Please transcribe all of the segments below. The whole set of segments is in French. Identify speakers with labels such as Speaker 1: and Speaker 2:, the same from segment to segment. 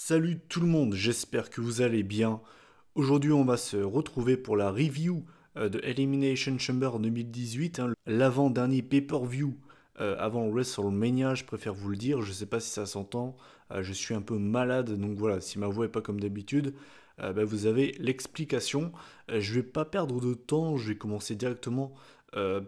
Speaker 1: Salut tout le monde, j'espère que vous allez bien. Aujourd'hui, on va se retrouver pour la review de Elimination Chamber 2018, l'avant-dernier pay-per-view avant WrestleMania, je préfère vous le dire. Je sais pas si ça s'entend, je suis un peu malade, donc voilà, si ma voix est pas comme d'habitude, vous avez l'explication. Je vais pas perdre de temps, je vais commencer directement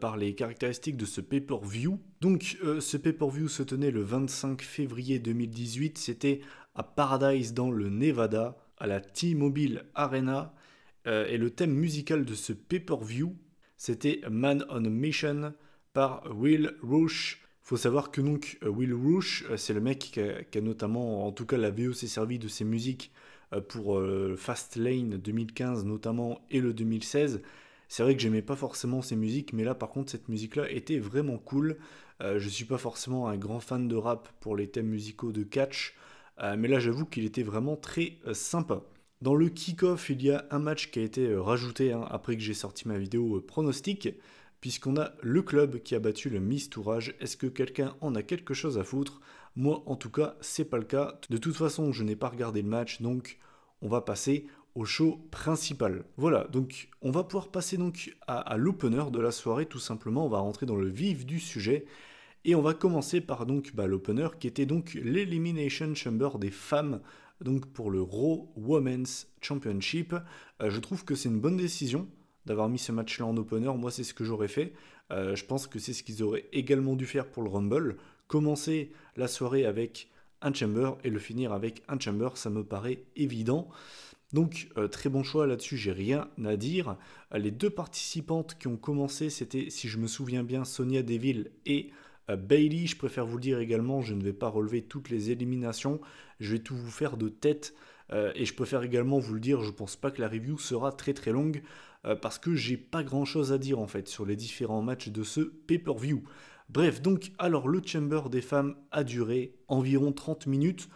Speaker 1: par les caractéristiques de ce pay-per-view. Donc, ce pay-per-view se tenait le 25 février 2018, c'était à Paradise dans le Nevada, à la T-Mobile Arena, et le thème musical de ce pay-per-view, c'était Man on a Mission par Will Rush. Il faut savoir que donc Will Rush, c'est le mec qui a notamment, en tout cas la VO s'est servi de ses musiques pour Fastlane 2015 notamment et le 2016. C'est vrai que j'aimais pas forcément ces musiques, mais là par contre cette musique-là était vraiment cool. Je suis pas forcément un grand fan de rap pour les thèmes musicaux de catch, mais là j'avoue qu'il était vraiment très sympa. Dans le kick-off, il y a un match qui a été rajouté après que j'ai sorti ma vidéo pronostic, puisqu'on a le club qui a battu le Mistourage. Est-ce que quelqu'un en a quelque chose à foutre? Moi en tout cas, c'est pas le cas. De toute façon, je n'ai pas regardé le match, donc on va passer au show principal. Voilà, donc on va pouvoir passer donc à l'opener de la soirée tout simplement. On va rentrer dans le vif du sujet. Et on va commencer par donc l'opener qui était donc l'Elimination Chamber des femmes, donc pour le Raw Women's Championship. Je trouve que c'est une bonne décision d'avoir mis ce match-là en opener. Moi, c'est ce que j'aurais fait. Je pense que c'est ce qu'ils auraient également dû faire pour le Rumble. Commencer la soirée avec un Chamber et le finir avec un Chamber, ça me paraît évident. Donc très bon choix là-dessus, j'ai rien à dire. Les deux participantes qui ont commencé, c'était, si je me souviens bien, Sonya Deville et Bayley. Je préfère vous le dire également, je ne vais pas relever toutes les éliminations, je vais tout vous faire de tête. Et je préfère également vous le dire, je pense pas que la review sera très très longue, parce que j'ai pas grand chose à dire en fait sur les différents matchs de ce pay-per-view. Bref, donc alors le Chamber des femmes a duré environ 30 minutes,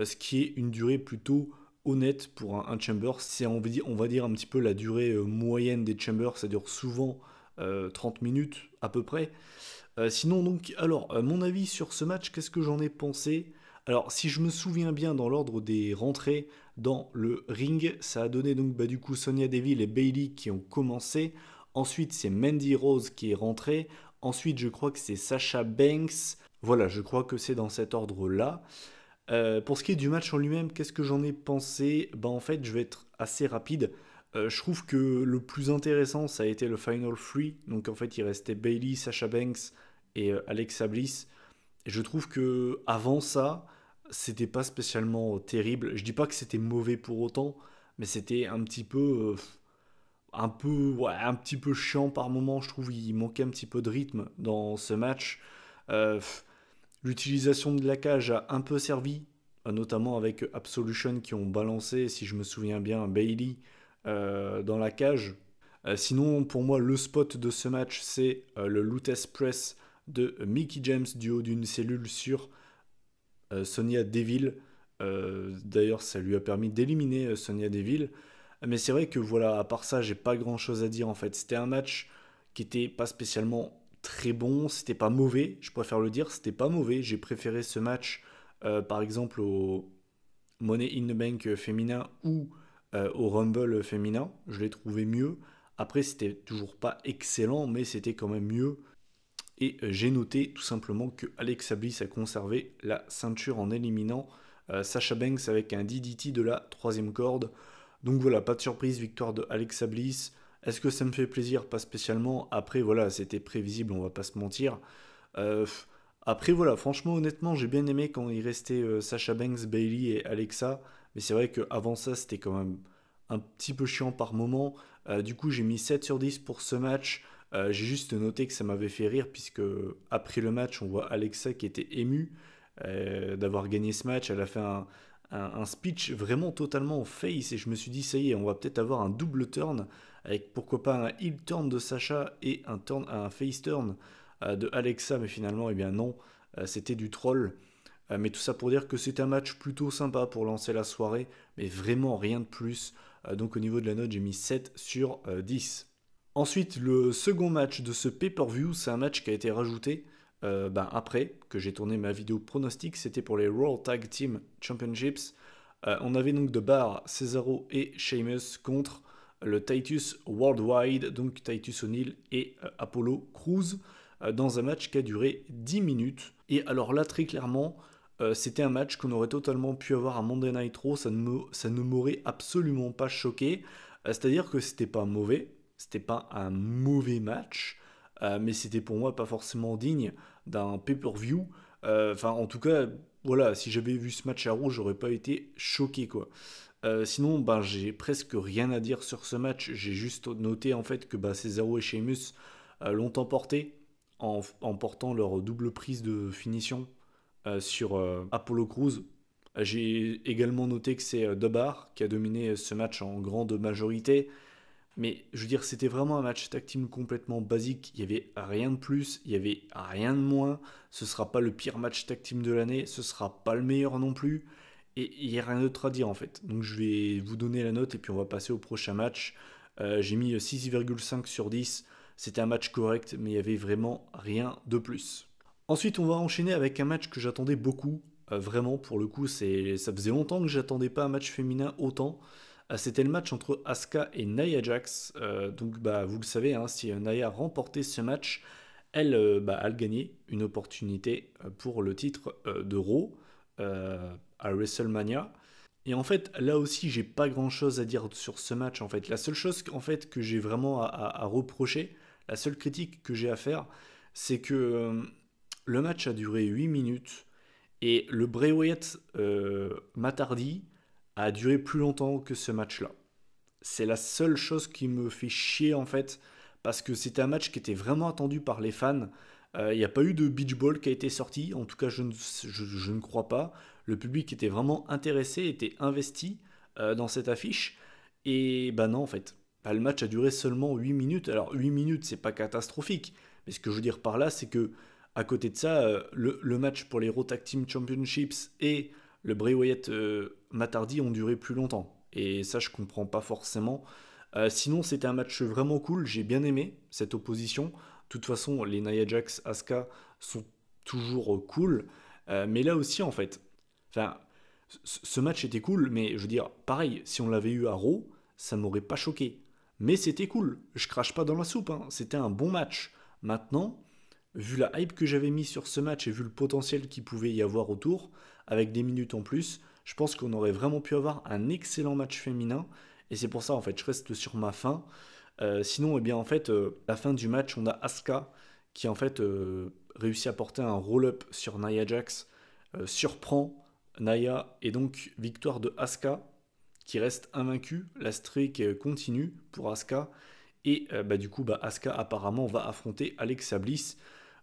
Speaker 1: ce qui est une durée plutôt honnête pour un chamber. C'est on va dire un petit peu la durée moyenne des chambers, c'est-à-dire souvent 30 minutes à peu près. Sinon donc, alors mon avis sur ce match, qu'est-ce que j'en ai pensé? Alors si je me souviens bien dans l'ordre des rentrées dans le ring, ça a donné donc du coup Sonya Deville et Bayley qui ont commencé. Ensuite c'est Mandy Rose qui est rentrée. Ensuite je crois que c'est Sasha Banks. Voilà, je crois que c'est dans cet ordre-là. Pour ce qui est du match en lui-même, qu'est-ce que j'en ai pensé? En fait, je vais être assez rapide. Je trouve que le plus intéressant, ça a été le Final 3. Donc en fait, il restait Bayley, Sasha Banks et Alexa Bliss. Et je trouve que avant ça, c'était pas spécialement terrible. Je dis pas que c'était mauvais pour autant, mais c'était un petit peu chiant par moment. Je trouve qu'il manquait un petit peu de rythme dans ce match. Euh, L'utilisation de la cage a un peu servi, notamment avec Absolution qui ont balancé, si je me souviens bien, Bayley dans la cage. Sinon, pour moi, le spot de ce match, c'est le Lotus Press de Mickey James du haut d'une cellule sur Sonya Deville. D'ailleurs, ça lui a permis d'éliminer Sonya Deville. Mais c'est vrai que voilà, à part ça, j'ai pas grand chose à dire en fait. C'était un match qui était pas spécialement très bon, c'était pas mauvais, je préfère le dire, c'était pas mauvais. J'ai préféré ce match par exemple au Money in the Bank féminin ou au Rumble féminin. Je l'ai trouvé mieux. Après, c'était toujours pas excellent, mais c'était quand même mieux. Et j'ai noté tout simplement que Alexa Bliss a conservé la ceinture en éliminant Sasha Banks avec un DDT de la troisième corde. Donc voilà, pas de surprise, victoire de Alexa Bliss. Est-ce que ça me fait plaisir? Pas spécialement. Après, voilà, c'était prévisible, on va pas se mentir. Euh, Après, voilà, franchement, honnêtement, j'ai bien aimé quand il restait Sasha Banks, Bayley et Alexa. Mais c'est vrai qu'avant ça, c'était quand même un petit peu chiant par moment. Du coup, j'ai mis 7 sur 10 pour ce match. J'ai juste noté que ça m'avait fait rire, puisque après le match, on voit Alexa qui était émue d'avoir gagné ce match. Elle a fait un speech vraiment totalement face, et je me suis dit, ça y est, on va peut-être avoir un double turn, avec pourquoi pas un heel turn de Sacha et un face turn de Alexa, mais finalement, eh bien non, c'était du troll. Mais tout ça pour dire que c'est un match plutôt sympa pour lancer la soirée, mais vraiment rien de plus. Donc au niveau de la note, j'ai mis 7 sur 10. Ensuite, le second match de ce pay-per-view, c'est un match qui a été rajouté après que j'ai tourné ma vidéo pronostic. C'était pour les Raw Tag Team Championships. On avait donc de Bar, Cesaro et Sheamus contre le Titus Worldwide, donc Titus O'Neil et Apollo Crews, dans un match qui a duré 10 minutes. Et alors là, très clairement, c'était un match qu'on aurait totalement pu avoir à Monday Night Raw, ça ne m'aurait absolument pas choqué. C'est-à-dire que c'était pas mauvais, c'était pas un mauvais match, mais c'était pour moi pas forcément digne d'un pay-per-view. Enfin, en tout cas, voilà, si j'avais vu ce match à Raw, j'aurais pas été choqué, quoi. Sinon, ben, j'ai presque rien à dire sur ce match. J'ai juste noté en fait que bah, Cesaro et Sheamus l'ont emporté en portant leur double prise de finition sur Apollo Crews. J'ai également noté que c'est Debar qui a dominé ce match en grande majorité. Mais je veux dire, c'était vraiment un match tag team complètement basique. Il n'y avait rien de plus, il n'y avait rien de moins. Ce ne sera pas le pire match tag team de l'année, ce ne sera pas le meilleur non plus. Et il n'y a rien d'autre à dire en fait. Donc je vais vous donner la note et puis on va passer au prochain match. J'ai mis 6,5 sur 10. C'était un match correct, mais il n'y avait vraiment rien de plus. Ensuite, on va enchaîner avec un match que j'attendais beaucoup. Vraiment, pour le coup, ça faisait longtemps que j'attendais pas un match féminin autant. C'était le match entre Asuka et Nia Jax. Donc, bah, vous le savez, hein, si Nia remportait ce match, elle gagnait une opportunité pour le titre de Raw à WrestleMania. Et en fait, là aussi, j'ai pas grand chose à dire sur ce match. En fait, la seule chose en fait, que j'ai vraiment à reprocher, la seule critique que j'ai à faire, c'est que le match a duré 8 minutes et le Bray Wyatt Matt Hardy a duré plus longtemps que ce match-là. C'est la seule chose qui me fait chier en fait, parce que c'était un match qui était vraiment attendu par les fans. Il n'y a pas eu de beach ball qui a été sorti, en tout cas je ne crois pas. Le public était vraiment intéressé, était investi dans cette affiche. Et bah non en fait, bah, le match a duré seulement 8 minutes. Alors 8 minutes c'est pas catastrophique, mais ce que je veux dire par là c'est que à côté de ça, le match pour les Raw Tag Team Championships et le Bray Wyatt Matt Hardy ont duré plus longtemps. Et ça, je comprends pas forcément. Sinon, c'était un match vraiment cool. J'ai bien aimé cette opposition. De toute façon, les Nia Jax, Asuka sont toujours cool. Mais là aussi, en fait, enfin, ce match était cool. Mais je veux dire, pareil, si on l'avait eu à Raw, ça m'aurait pas choqué. Mais c'était cool. Je crache pas dans la soupe, hein. C'était un bon match. Maintenant, vu la hype que j'avais mis sur ce match et vu le potentiel qu'il pouvait y avoir autour, avec des minutes en plus, je pense qu'on aurait vraiment pu avoir un excellent match féminin. Et c'est pour ça, en fait, je reste sur ma fin. Sinon, eh bien, en fait, la fin du match, on a Asuka qui, en fait, réussit à porter un roll-up sur Nia Jax, surprend Nia, et donc victoire de Asuka qui reste invaincue. La streak continue pour Asuka. Et bah, du coup, bah, Asuka apparemment va affronter Alexa Bliss.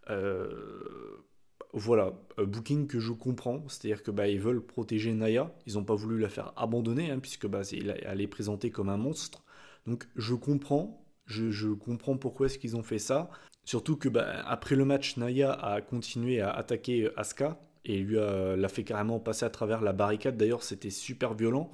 Speaker 1: Euh, voilà, booking que je comprends, c'est-à-dire que bah, ils veulent protéger Naya, ils n'ont pas voulu la faire abandonner, hein, puisque bah, elle est présentée comme un monstre. Donc je comprends, je comprends pourquoi est-ce qu'ils ont fait ça. Surtout que bah, après le match, Naya a continué à attaquer Asuka et l'a fait carrément passer à travers la barricade. D'ailleurs, c'était super violent.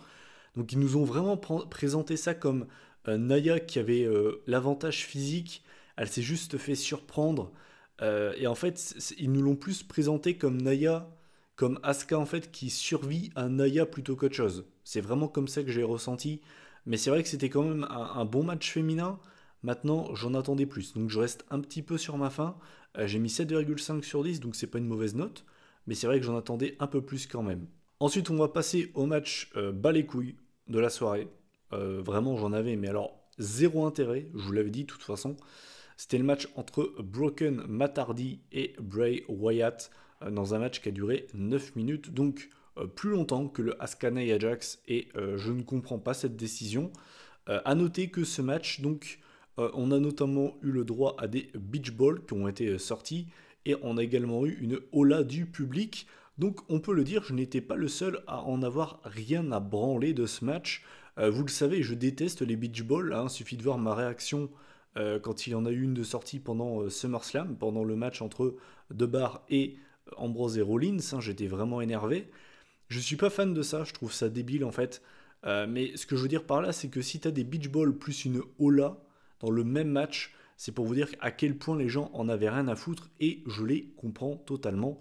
Speaker 1: Donc ils nous ont vraiment présenté ça comme Naya qui avait l'avantage physique. Elle s'est juste fait surprendre. Et en fait, ils nous l'ont plus présenté comme Naya, comme Asuka en fait, qui survit à Naya plutôt qu'autre chose. C'est vraiment comme ça que j'ai ressenti. Mais c'est vrai que c'était quand même un bon match féminin. Maintenant, j'en attendais plus. Donc je reste un petit peu sur ma faim. J'ai mis 7,5 sur 10, donc c'est pas une mauvaise note. Mais c'est vrai que j'en attendais un peu plus quand même. Ensuite, on va passer au match bas les couilles de la soirée. Vraiment, j'en avais, mais alors zéro intérêt, je vous l'avais dit de toute façon. C'était le match entre Broken Matt Hardy et Bray Wyatt dans un match qui a duré 9 minutes, donc plus longtemps que le Asuka Nia Jax, et je ne comprends pas cette décision. À noter que ce match, donc, on a notamment eu le droit à des beach balls qui ont été sortis, et on a également eu une hola du public. Donc on peut le dire, je n'étais pas le seul à en avoir rien à branler de ce match. Vous le savez, je déteste les beach balls, hein, suffit de voir ma réaction quand il y en a eu une de sortie pendant SummerSlam, pendant le match entre Debar et Ambrose et Rollins, hein, j'étais vraiment énervé. Je suis pas fan de ça, je trouve ça débile en fait. Mais ce que je veux dire par là, c'est que si tu as des beach balls plus une hola dans le même match, c'est pour vous dire à quel point les gens en avaient rien à foutre et je les comprends totalement.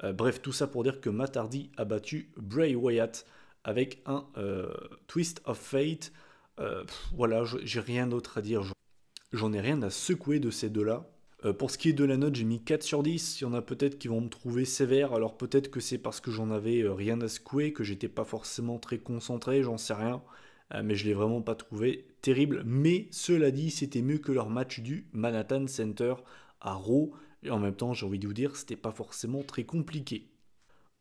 Speaker 1: Bref, tout ça pour dire que Matt Hardy a battu Bray Wyatt avec un Twist of Fate. Voilà, j'ai rien d'autre à dire. J'en ai rien à secouer de ces deux-là. Pour ce qui est de la note, j'ai mis 4 sur 10. Il y en a peut-être qui vont me trouver sévère. Alors peut-être que c'est parce que j'en avais rien à secouer, que j'étais pas forcément très concentré, j'en sais rien. Mais je l'ai vraiment pas trouvé terrible. Mais cela dit, c'était mieux que leur match du Manhattan Center à Raw. Et en même temps, j'ai envie de vous dire, c'était pas forcément très compliqué.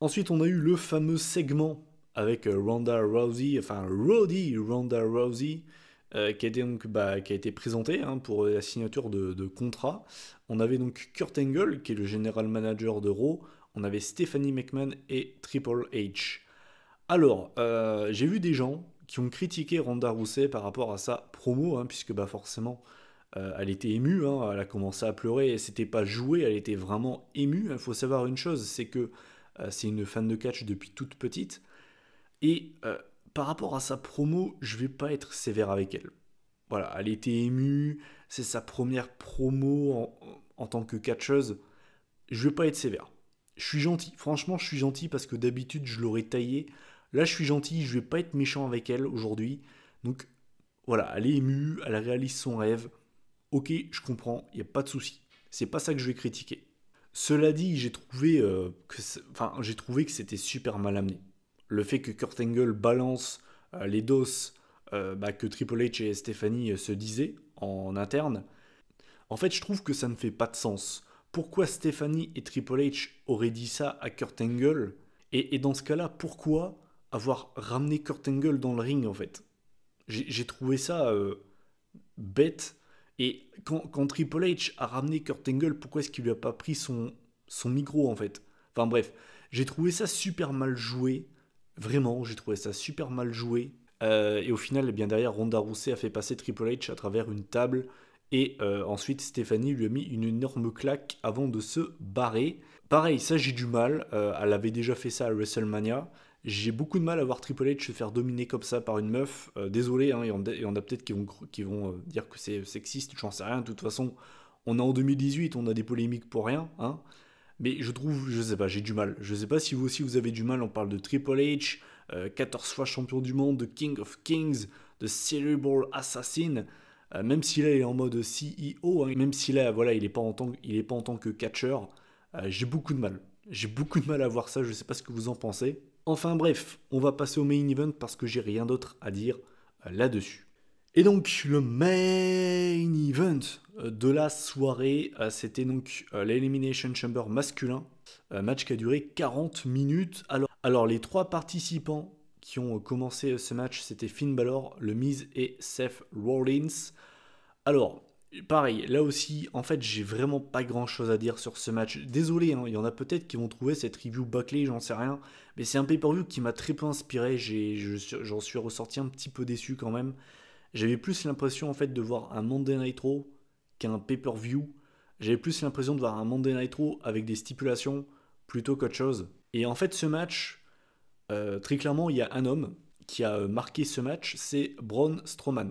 Speaker 1: Ensuite, on a eu le fameux segment avec Ronda Rousey, enfin Roddy Ronda Rousey, qui a été, donc, qui a été présenté pour la signature de contrat. On avait donc Kurt Angle, qui est le general manager de Raw. On avait Stephanie McMahon et Triple H. Alors, j'ai vu des gens qui ont critiqué Ronda Rousey par rapport à sa promo, puisque forcément, elle était émue, elle a commencé à pleurer, et c'était pas joué, elle était vraiment émue. Il faut savoir une chose, c'est que c'est une fan de catch depuis toute petite, et par rapport à sa promo, je vais pas être sévère avec elle. Voilà, elle était émue, c'est sa première promo en tant que catcheuse, je vais pas être sévère. Je suis gentil, franchement je suis gentil parce que d'habitude je l'aurais taillé. Là je suis gentil, je vais pas être méchant avec elle aujourd'hui. Donc voilà, elle est émue, elle réalise son rêve. Ok, je comprends, il n'y a pas de souci. C'est pas ça que je vais critiquer. Cela dit, j'ai trouvé que c'était super mal amené. Le fait que Kurt Angle balance les doses que Triple H et Stephanie se disaient en interne, en fait, je trouve que ça ne fait pas de sens. Pourquoi Stephanie et Triple H auraient dit ça à Kurt Angle et dans ce cas-là, pourquoi avoir ramené Kurt Angle dans le ring en fait? J'ai trouvé ça bête. Et quand Triple H a ramené Kurt Angle, pourquoi est-ce qu'il lui a pas pris son micro en fait? Enfin bref, j'ai trouvé ça super mal joué. Vraiment, j'ai trouvé ça super mal joué. Et au final, eh bien derrière, Ronda Rousey a fait passer Triple H à travers une table. Et ensuite, Stéphanie lui a mis une énorme claque avant de se barrer. Pareil, ça j'ai du mal. Elle avait déjà fait ça à WrestleMania. J'ai beaucoup de mal à voir Triple H se faire dominer comme ça par une meuf. Désolé, il y en a peut-être qui vont dire que c'est sexiste, j'en sais rien. De toute façon, on est en 2018, on a des polémiques pour rien. Mais je trouve, je sais pas, j'ai du mal. Je sais pas si vous aussi vous avez du mal. On parle de Triple H, 14 fois champion du monde, de King of Kings, de Cerebral Assassin. Même si là il est en mode CEO, même si là voilà il est pas en tant que catcheur, j'ai beaucoup de mal. J'ai beaucoup de mal à voir ça. Je sais pas ce que vous en pensez. Enfin bref, on va passer au main event parce que j'ai rien d'autre à dire là-dessus. Et donc le main event de la soirée, c'était donc l'Elimination Chamber masculin, match qui a duré 40 minutes. Alors les trois participants qui ont commencé ce match, c'était Finn Balor, Le Miz et Seth Rollins. Alors, pareil, là aussi, en fait, j'ai vraiment pas grand chose à dire sur ce match. Désolé, il y en a peut-être qui vont trouver cette review bâclée, j'en sais rien. Mais c'est un pay-per-view qui m'a très peu inspiré. J'en suis ressorti un petit peu déçu quand même. J'avais plus l'impression en fait de voir un Monday Night Raw qu'un pay-per-view. J'avais plus l'impression de voir un Monday Night Raw avec des stipulations plutôt qu'autre chose. Et en fait, ce match, très clairement, il y a un homme qui a marqué ce match, c'est Braun Strowman.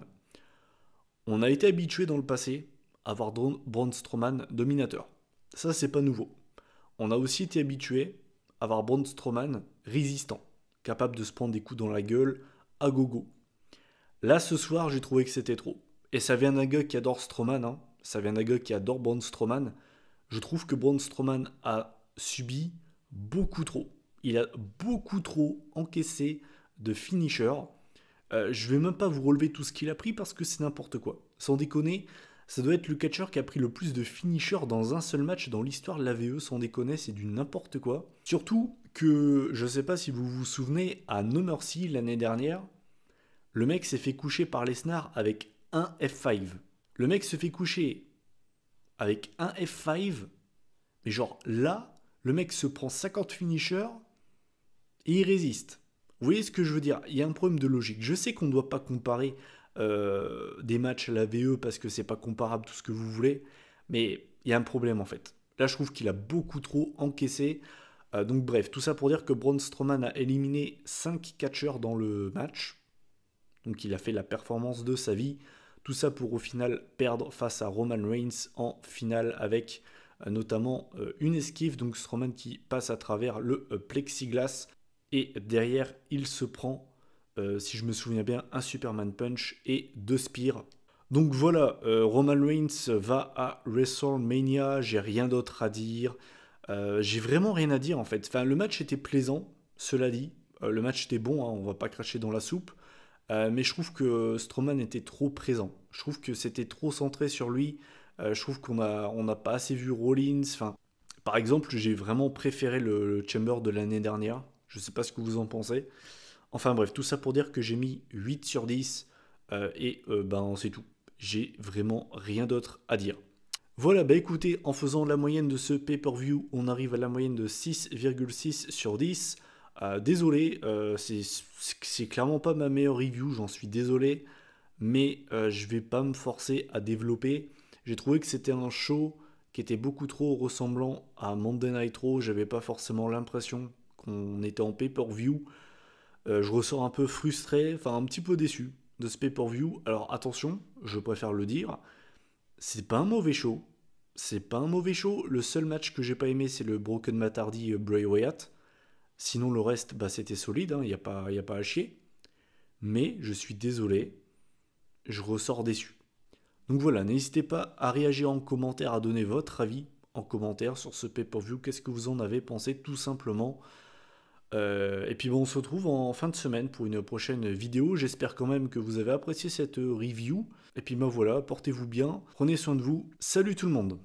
Speaker 1: On a été habitué dans le passé à voir Braun Strowman dominateur. Ça, c'est pas nouveau. On a aussi été habitué à voir Braun Strowman résistant, capable de se prendre des coups dans la gueule à gogo. Là, ce soir, j'ai trouvé que c'était trop. Et ça vient d'un gars qui adore Strowman, ça vient d'un gars qui adore Braun Strowman. Je trouve que Braun Strowman a subi beaucoup trop. Il a beaucoup trop encaissé de finisher. Je vais même pas vous relever tout ce qu'il a pris parce que c'est n'importe quoi. Sans déconner, ça doit être le catcheur qui a pris le plus de finishers dans un seul match dans l'histoire de l'AVE. Sans déconner, c'est du n'importe quoi. Surtout que, je sais pas si vous vous souvenez, à No Mercy l'année dernière, le mec s'est fait coucher par Lesnar avec un F5. Le mec se fait coucher avec un F5, mais genre là, le mec se prend 50 finishers et il résiste. Vous voyez ce que je veux dire? Il y a un problème de logique. Je sais qu'on ne doit pas comparer des matchs à la VE parce que c'est pas comparable tout ce que vous voulez, mais il y a un problème en fait. Là, je trouve qu'il a beaucoup trop encaissé. Donc bref, tout ça pour dire que Braun Strowman a éliminé 5 catcheurs dans le match. Donc il a fait la performance de sa vie. Tout ça pour au final perdre face à Roman Reigns en finale avec notamment une esquive. Donc Strowman qui passe à travers le plexiglas. Et derrière, il se prend, si je me souviens bien, un Superman Punch et 2 Spears. Donc voilà, Roman Reigns va à WrestleMania, j'ai rien d'autre à dire. J'ai vraiment rien à dire en fait. Enfin, le match était plaisant, cela dit. Le match était bon, hein, on va pas cracher dans la soupe. Mais je trouve que Strowman était trop présent. Je trouve que c'était trop centré sur lui. Je trouve on n'a pas assez vu Rollins. Enfin, par exemple, j'ai vraiment préféré le Chamber de l'année dernière. Je sais pas ce que vous en pensez. Enfin bref, tout ça pour dire que j'ai mis 8 sur 10. Ben c'est tout. J'ai vraiment rien d'autre à dire. Voilà, bah écoutez, en faisant la moyenne de ce pay-per-view, on arrive à la moyenne de 6,6 sur 10. Désolé, c'est clairement pas ma meilleure review, j'en suis désolé, mais je vais pas me forcer à développer. J'ai trouvé que c'était un show qui était beaucoup trop ressemblant à Monday Night Raw, j'avais pas forcément l'impression qu'on était en pay-per-view. Je ressors un peu frustré, enfin un petit peu déçu de ce pay-per-view. Alors attention, je préfère le dire, c'est pas un mauvais show. C'est pas un mauvais show. Le seul match que j'ai pas aimé, c'est le Broken Matt Hardy Bray Wyatt. Sinon, le reste, bah, c'était solide, il n'y a pas à chier. Mais je suis désolé, je ressors déçu. Donc voilà, n'hésitez pas à réagir en commentaire, à donner votre avis en commentaire sur ce pay-per-view. Qu'est-ce que vous en avez pensé tout simplement. Et puis bon, on se retrouve en fin de semaine pour une prochaine vidéo. J'espère quand même que vous avez apprécié cette review. Et puis ben voilà, portez-vous bien, prenez soin de vous. Salut tout le monde!